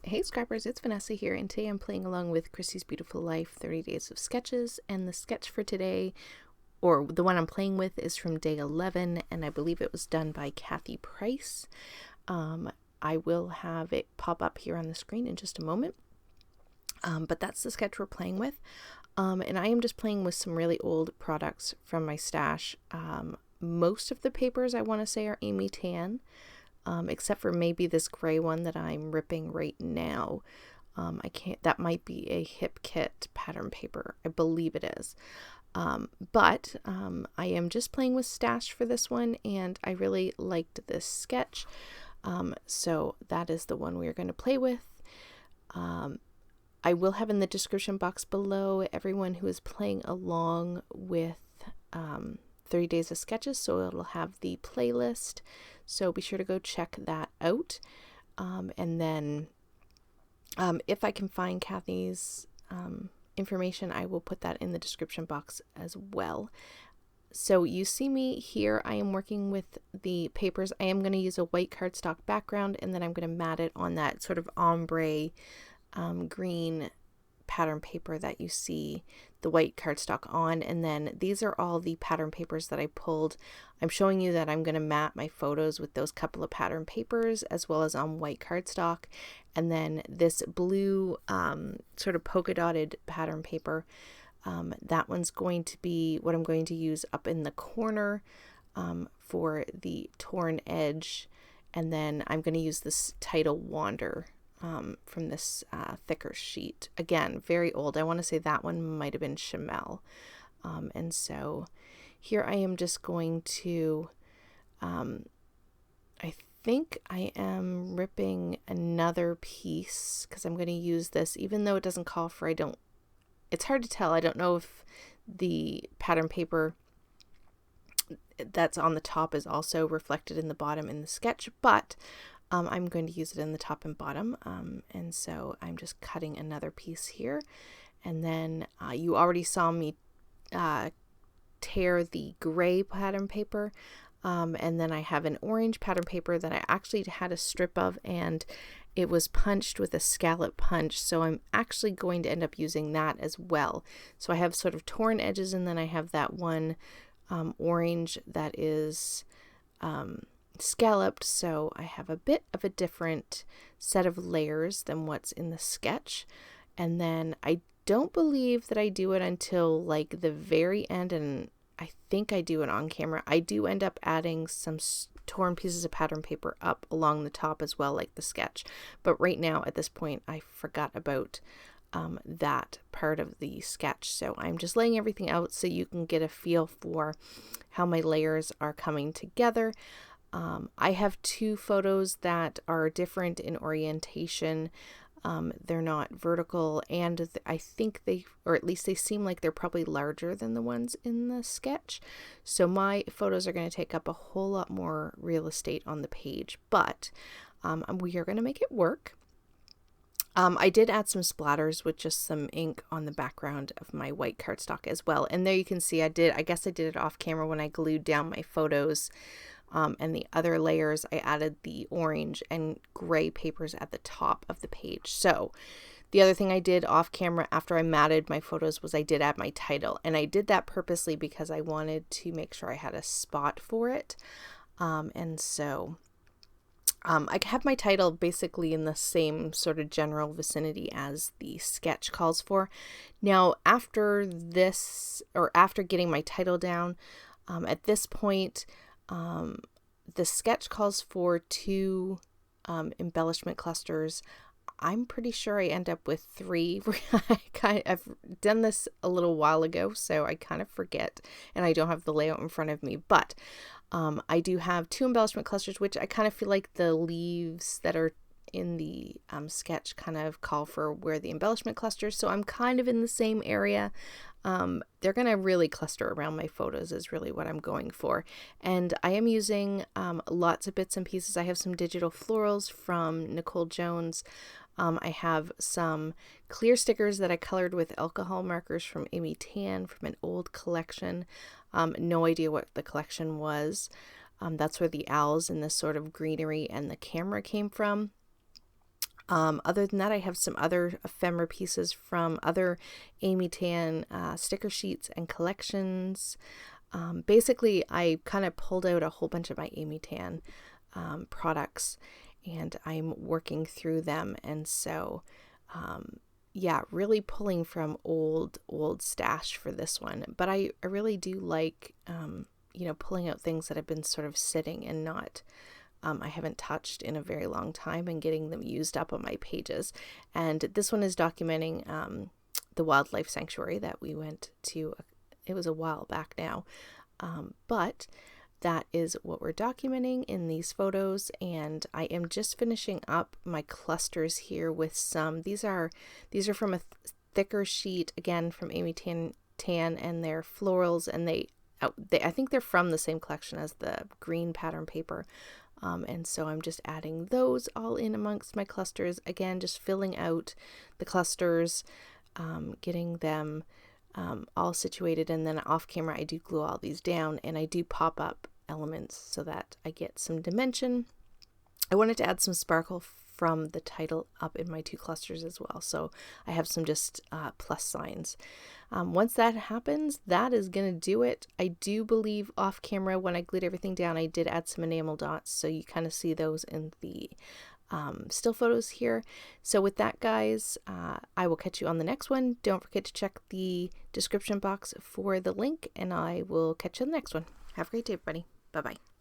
Hey Scrappers, it's Vanessa here, and today I'm playing along with Chrissy's Beautiful Life 30 Days of Sketches, and the sketch for today, or the one I'm playing with, is from day 11, and I believe it was done by Kathy Price. I will have it pop up here on the screen in just a moment, but that's the sketch we're playing with, and I am just playing with some really old products from my stash. Most of the papers I want to say are Amy Tan. Except for maybe this gray one that I'm ripping right now. That might be a Hip Kit pattern paper. I believe it is. But I am just playing with stash for this one, and I really liked this sketch. So that is the one we are going to play with. I will have in the description box below everyone who is playing along with 30 Days of Sketches, so it'll have the playlist, so be sure to go check that out. And then if I can find Kathy's information, I will put that in the description box as well. So you see me here, I am working with the papers. I am going to use a white cardstock background, and then I'm going to mat it on that sort of ombre green pattern paper that you see the white cardstock on. And then these are all the pattern papers that I pulled. I'm showing you that I'm going to mat my photos with those couple of pattern papers as well as on white cardstock. And then this blue sort of polka dotted pattern paper, that one's going to be what I'm going to use up in the corner for the torn edge. And then I'm going to use this Title Wander from this thicker sheet. Again, very old. I want to say that one might have been Chamel. And so here I am just going to, I think I am ripping another piece because I'm going to use this, even though it doesn't call for, it's hard to tell. I don't know if the pattern paper that's on the top is also reflected in the bottom in the sketch, but I'm going to use it in the top and bottom, and so I'm just cutting another piece here. And then you already saw me tear the gray pattern paper, and then I have an orange pattern paper that I actually had a strip of, and it was punched with a scallop punch, so I'm actually going to end up using that as well. So I have sort of torn edges, and then I have that one orange that is scalloped, so I have a bit of a different set of layers than what's in the sketch. And then I don't believe that I do it until like the very end, and I think I do it on camera. I do end up adding some torn pieces of pattern paper up along the top as well, like the sketch, but right now at this point I forgot about that part of the sketch, so I'm just laying everything out so you can get a feel for how my layers are coming together. I have two photos that are different in orientation. They're not vertical, and I think or at least they seem like they're probably larger than the ones in the sketch. So my photos are going to take up a whole lot more real estate on the page, but we are going to make it work. I did add some splatters with just some ink on the background of my white cardstock as well. And there you can see I guess I did it off camera when I glued down my photos. And the other layers, I added the orange and gray papers at the top of the page. So the other thing I did off camera after I matted my photos was I did add my title. And I did that purposely because I wanted to make sure I had a spot for it. And so I have my title basically in the same sort of general vicinity as the sketch calls for. Now, after this, or after getting my title down, at this point, the sketch calls for 2 embellishment clusters. I'm pretty sure I end up with 3. I've done this a little while ago, so I kind of forget, and I don't have the layout in front of me, but I do have 2 embellishment clusters, which I kind of feel like the leaves that are in the sketch kind of call for where the embellishment clusters, so I'm kind of in the same area. They're going to really cluster around my photos is really what I'm going for. And I am using lots of bits and pieces. I have some digital florals from Nicole Jones. I have some clear stickers that I colored with alcohol markers from Amy Tan from an old collection. No idea what the collection was. That's where the owls and this sort of greenery and the camera came from. Other than that, I have some other ephemera pieces from other Amy Tan sticker sheets and collections. Basically, I kind of pulled out a whole bunch of my Amy Tan products, and I'm working through them. And so, yeah, really pulling from old stash for this one. But I really do like, pulling out things that have been sort of sitting and not, I haven't touched in a very long time, and getting them used up on my pages. And this one is documenting the wildlife sanctuary that we went to. It was a while back now, but that is what we're documenting in these photos. And I am just finishing up my clusters here with some. These are from a thicker sheet, again from Amy Tan, and they're florals, and they I think they're from the same collection as the green pattern paper. And so I'm just adding those all in amongst my clusters. Again, just filling out the clusters, getting them all situated, and then off camera I do glue all these down, and I do pop up elements so that I get some dimension. I wanted to add some sparkle from the title up in my 2 clusters as well, so I have some just plus signs. Once that happens, that is gonna do it. I do believe off camera, when I glued everything down, I did add some enamel dots, so you kind of see those in the still photos here. So with that, guys, I will catch you on the next one. Don't forget to check the description box for the link, and I will catch you on the next one. Have a great day, everybody. Bye bye.